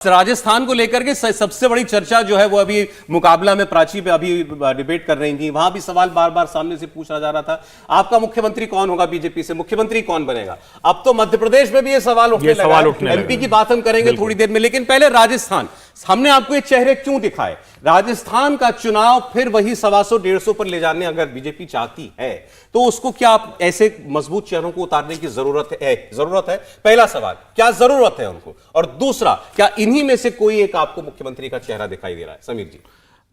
राजस्थान को लेकर के सबसे बड़ी चर्चा जो है वो अभी मुकाबला में प्राची पे अभी डिबेट कर रही थी, वहां भी सवाल बार बार सामने से पूछा जा रहा था, आपका मुख्यमंत्री कौन होगा, बीजेपी से मुख्यमंत्री कौन बनेगा। अब तो मध्य प्रदेश में भी ये सवाल उठने लगा। एमपी की बात हम करेंगे थोड़ी देर में, लेकिन पहले राजस्थान। हमने आपको ये चेहरे क्यों दिखाए। राजस्थान का चुनाव फिर वही 125-150 पर ले जाने अगर बीजेपी चाहती है तो उसको क्या ऐसे मजबूत चेहरों को उतारने की जरूरत है? पहला सवाल, क्या जरूरत है उनको, और दूसरा, क्या इन्हीं में से कोई एक आपको मुख्यमंत्री का चेहरा दिखाई दे रहा है? समीर जी।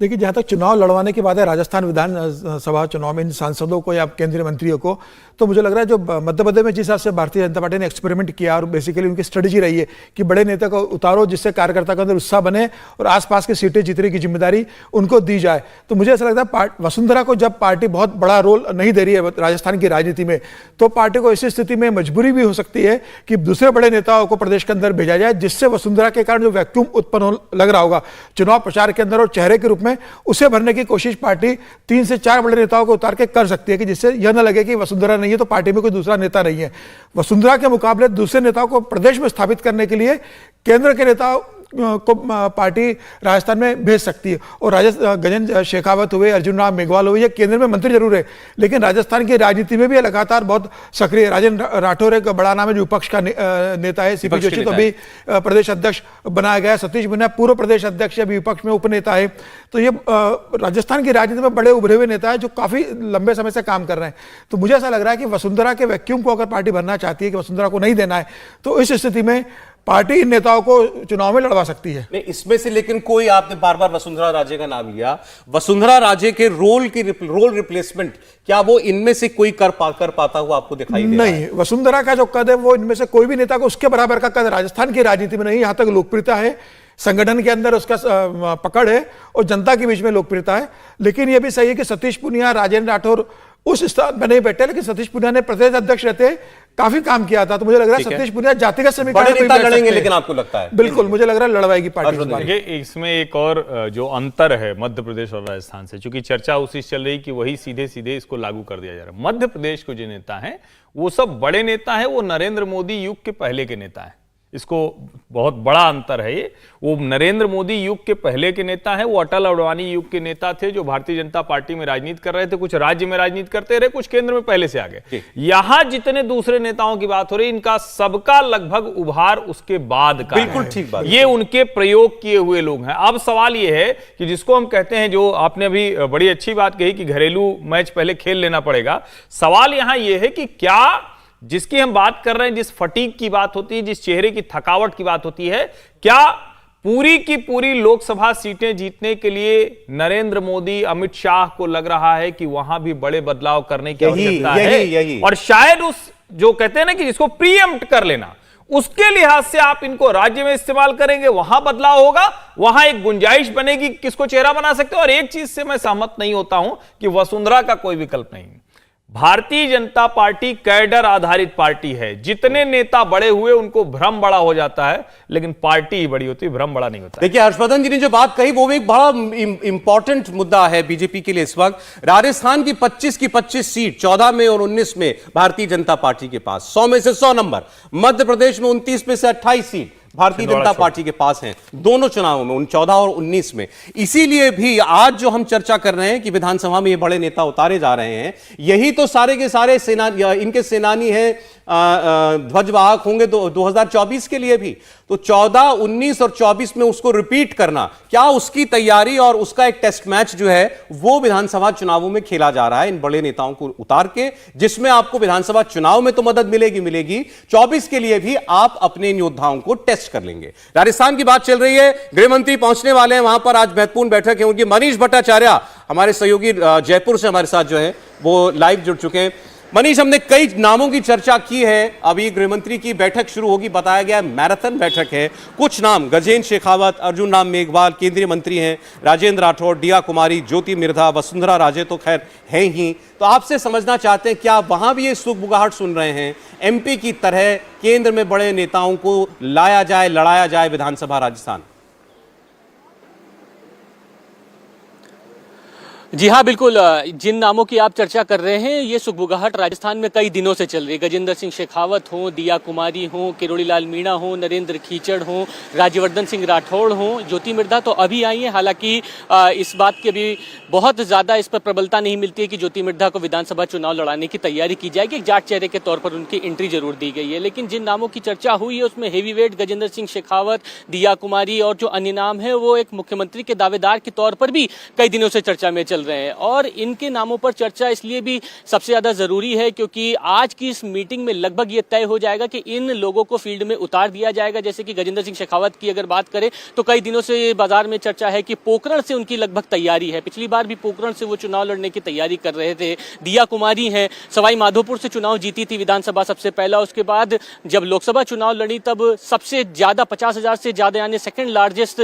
देखिए, जहाँ तक चुनाव लड़वाने की बात है, राजस्थान विधानसभा चुनाव में इन सांसदों को या केंद्रीय मंत्रियों को, तो मुझे लग रहा है जो मध्य प्रदेश में जिस हिसाब से भारतीय जनता पार्टी ने एक्सपेरिमेंट किया और बेसिकली उनकी स्ट्रेटजी रही है कि बड़े नेता को उतारो जिससे कार्यकर्ता के अंदर उत्साह बने और आसपास की सीटें जीतने की जिम्मेदारी उनको दी जाए। तो मुझे ऐसा लगता है वसुंधरा को जब पार्टी बहुत बड़ा रोल नहीं दे रही है राजस्थान की राजनीति में, तो पार्टी को ऐसी स्थिति में मजबूरी भी हो सकती है कि दूसरे बड़े नेताओं को प्रदेश के अंदर भेजा जाए, जिससे वसुंधरा के कारण जो वैक्यूम उत्पन्न लग रहा होगा चुनाव प्रचार के अंदर और चेहरे के रूप में, उसे भरने की कोशिश पार्टी 3 से 4 बड़े नेताओं को उतार के कर सकती है कि जिससे यह न लगे कि वसुंधरा नहीं है तो पार्टी में कोई दूसरा नेता नहीं है। वसुंधरा के मुकाबले दूसरे नेताओं को प्रदेश में स्थापित करने के लिए केंद्र के नेताओं को पार्टी राजस्थान में भेज सकती है। और गजेंद्र शेखावत हुए, अर्जुन राम मेघवाल हुए, ये केंद्र में मंत्री जरूर है लेकिन राजस्थान की राजनीति में भी लगातार बहुत सक्रिय। राजेंद्र राठौर एक बड़ा नाम है जो विपक्ष का नेता है। सीपी जोशी तो अभी प्रदेश अध्यक्ष बनाया गया। सतीश पूनिया पूर्व प्रदेश अध्यक्ष अभी विपक्ष में उपनेता है। तो ये राजस्थान की राजनीति में बड़े उभरे हुए नेता है जो काफी लंबे समय से काम कर रहे हैं। तो मुझे ऐसा लग रहा है कि वसुंधरा के वैक्यूम को अगर पार्टी भरना चाहती है कि वसुंधरा को नहीं देना है, तो इस स्थिति में पार्टी इन नेताओं को चुनाव में लड़वा सकती है। नहीं, इसमें से लेकिन कोई, आपने बार बार वसुंधरा राजे का नाम लिया, वसुंधरा राजे के रोल रिप्लेसमेंट क्या वो इनमें से कोई कर पाता हुआ आपको दिखाई दे रहा है? नहीं, वसुंधरा का जो कद है वो इनमें से कोई भी नेता को उसके बराबर का कद राजस्थान की राजनीति में नहीं। यहां तक लोकप्रियता है, संगठन के अंदर उसका पकड़ है और जनता के बीच में लोकप्रियता है। लेकिन यह भी सही है कि सतीश पूनिया, राजेंद्र राठौर उस स्थान पर नहीं बैठे, लेकिन सतीश पूनिया ने प्रदेश अध्यक्ष रहते काफी काम किया था। तो मुझे लग रहा है सतीश पूनिया जातिगत समीकरण लड़ेंगे, लेकिन आपको लगता है? बिल्कुल, मुझे लग रहा है लड़वाएगी पार्टी। देखिए, इसमें एक और जो अंतर है मध्य प्रदेश और राजस्थान से, क्योंकि चर्चा उसी चल रही कि वही सीधे सीधे इसको लागू कर दिया जा रहा है। मध्य प्रदेश के जो नेता हैं वो सब बड़े नेता हैं, वो नरेंद्र मोदी युग के पहले के नेता हैं। इसको बहुत बड़ा अंतर है ये। वो नरेंद्र मोदी युग के पहले के नेता हैं, वो अटल अडवाणी युग के नेता थे जो भारतीय जनता पार्टी में राजनीति कर रहे थे, कुछ राज्य में राजनीति करते रहे, कुछ केंद्र में पहले से आ गए। यहां जितने दूसरे नेताओं की बात हो रही, इनका सबका लगभग उभार उसके बाद का। बिल्कुल ठीक बात। ये उनके प्रयोग किए हुए लोग हैं। अब सवाल ये है कि जिसको हम कहते हैं, जो आपने अभी बड़ी अच्छी बात कही कि घरेलू मैच पहले खेल लेना पड़ेगा, सवाल यहां यह है कि क्या जिसकी हम बात कर रहे हैं, जिस फटीग की बात होती है, जिस चेहरे की थकावट की बात होती है, क्या पूरी की पूरी लोकसभा सीटें जीतने के लिए नरेंद्र मोदी, अमित शाह को लग रहा है कि वहां भी बड़े बदलाव करने की आवश्यकता है? और शायद उस जो कहते हैं ना कि जिसको प्रीएम्प्ट कर लेना, उसके लिहाज से आप इनको राज्य में इस्तेमाल करेंगे, वहां बदलाव होगा, वहां एक गुंजाइश बनेगी, किसको चेहरा बना सकते हो। और एक चीज से मैं सहमत नहीं होता हूं कि वसुंधरा का कोई विकल्प नहीं। भारतीय जनता पार्टी कैडर आधारित पार्टी है। जितने नेता बड़े हुए उनको भ्रम बड़ा हो जाता है, लेकिन पार्टी ही बड़ी होती है, भ्रम बड़ा नहीं होता। देखिए, हर्षवर्धन जी ने जो बात कही वो भी एक बड़ा इंपॉर्टेंट मुद्दा है बीजेपी के लिए इस वक्त। राजस्थान की 25 की 25 सीट 14 में और 19 में भारतीय जनता पार्टी के पास, 100 में से 100 नंबर। मध्य प्रदेश में 29 में से 28 सीट भारतीय जनता पार्टी के पास हैं, दोनों चुनावों में, 14 और 19 में। इसीलिए भी आज जो हम चर्चा कर रहे हैं कि विधानसभा में ये बड़े नेता उतारे जा रहे हैं, यही तो सारे के सारे इनके सेनानी हैं, ध्वजवाहक होंगे 2024 के लिए भी। तो 14, 19 और 24 में उसको रिपीट करना, क्या उसकी तैयारी और उसका एक टेस्ट मैच जो है वो विधानसभा चुनावों में खेला जा रहा है इन बड़े नेताओं को उतार के, जिसमें आपको विधानसभा चुनाव में तो मदद मिलेगी, 24 के लिए भी आप अपने इन योद्धाओं को टेस्ट कर लेंगे। राजस्थान की बात चल रही है, गृह मंत्री पहुंचने वाले हैं वहां पर, आज महत्वपूर्ण बैठक है उनकी। मनीष भट्टाचार्य हमारे सहयोगी जयपुर से हमारे साथ जो है वो लाइव जुड़ चुके हैं। मनीष, हमने कई नामों की चर्चा की है, अभी गृह मंत्री की बैठक शुरू होगी, बताया गया मैराथन बैठक है। कुछ नाम, गजेंद्र शेखावत, अर्जुन राम मेघवाल केंद्रीय मंत्री हैं, राजेंद्र राठौर, दिया कुमारी, ज्योति मिर्धा, वसुंधरा राजे तो खैर हैं ही। तो आपसे समझना चाहते हैं, क्या वहां भी ये सुगबुगाहट सुन रहे हैं, एमपी की तरह केंद्र में बड़े नेताओं को लाया जाए, लड़ाया जाए विधानसभा राजस्थान? जी हाँ, बिल्कुल। जिन नामों की आप चर्चा कर रहे हैं, ये सुगबुगाहट राजस्थान में कई दिनों से चल रही है। गजेंद्र सिंह शेखावत हों, दिया कुमारी हों, किरोड़ी लाल मीणा हों, नरेंद्र खीचड़ हों, राज्यवर्धन सिंह राठौड़ हों, ज्योति मिर्धा तो अभी आई हैं। हालांकि इस बात की अभी बहुत ज़्यादा इस पर प्रबलता नहीं मिलती है कि ज्योति मिर्धा को विधानसभा चुनाव लड़ाने की तैयारी की जाएगी। एक जाट चेहरे के तौर पर उनकी एंट्री जरूर दी गई है, लेकिन जिन नामों की चर्चा हुई है उसमें हेवी वेट गजेंद्र सिंह शेखावत, दिया कुमारी और जो अन्य नाम है वो एक मुख्यमंत्री के दावेदार के तौर पर भी कई दिनों से चर्चा में चल रहे हैं। और इनके नामों पर चर्चा इसलिए भी सबसे ज्यादा जरूरी है क्योंकि आज की इस मीटिंग में लगभग ये तय हो जाएगा कि इन लोगों को फील्ड में उतार दिया जाएगा। जैसे कि गजेंद्र सिंह शेखावत की अगर बात करें तो कई दिनों से बाजार में चर्चा है कि पोखरण से उनकी लगभग तैयारी है। पिछली बार भी पोखरण से वो चुनाव लड़ने की तैयारी कर रहे थे। दिया कुमारी हैं, सवाई माधोपुर से चुनाव जीती थी विधानसभा सबसे पहला। उसके बाद जब लोकसभा चुनाव लड़ी तब सबसे ज्यादा 50,000 से ज्यादा यानी सेकंड लार्जेस्ट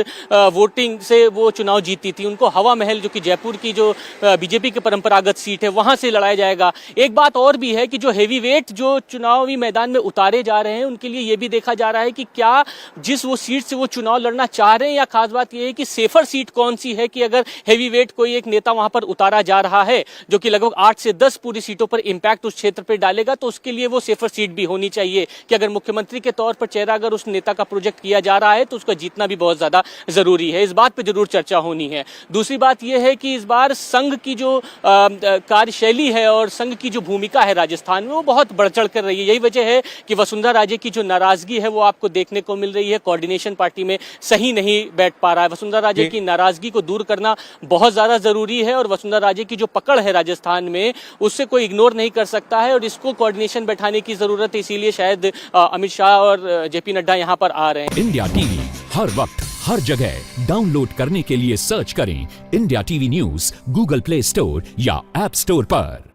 वोटिंग से वो चुनाव जीती थी। उनको हवा महल जो कि जयपुर की जो बीजेपी की परंपरागत सीट है वहां से लड़ाया जाएगा। एक बात और भी है कि जो हेवी वेट जो चुनावी मैदान में उतारे जा रहे हैं उनके लिए यह भी देखा जा रहा है कि क्या जिस वो सीट से वो चुनाव लड़ना चाह रहे हैं, या खास बात यह है कि सेफर सीट कौन सी है कि अगर हेवी वेट कोई एक नेता वहां पर उतारा जा रहा है जो कि लगभग 8 से 10 पूरी सीटों पर इंपैक्ट उस क्षेत्र पर डालेगा, तो उसके लिए वो सेफर सीट भी होनी चाहिए कि अगर मुख्यमंत्री के तौर पर चेहरा अगर उस नेता का प्रोजेक्ट किया जा रहा है तो उसका जीतना भी बहुत ज्यादा जरूरी है। इस बात पर जरूर चर्चा होनी है। दूसरी बात यह है कि इस बार संघ की जो कार्यशैली है और संघ की जो भूमिका है राजस्थान में वो बहुत बढ़ चढ़ कर रही है। यही वजह है कि वसुंधरा राजे की जो नाराजगी है वो आपको देखने को मिल रही है। कोऑर्डिनेशन पार्टी में सही नहीं बैठ पा रहा है। वसुंधरा राजे की नाराजगी को दूर करना बहुत ज्यादा जरूरी है और वसुंधरा राजे की जो पकड़ है राजस्थान में उससे कोई इग्नोर नहीं कर सकता है और इसको कोऑर्डिनेशन बैठाने की जरूरत है। इसीलिए शायद अमित शाह और जेपी नड्डा यहाँ पर आ रहे हैं। इंडिया टीवी हर वक्त हर जगह डाउनलोड करने के लिए सर्च करें India TV news Google play store या ऐप स्टोर पर।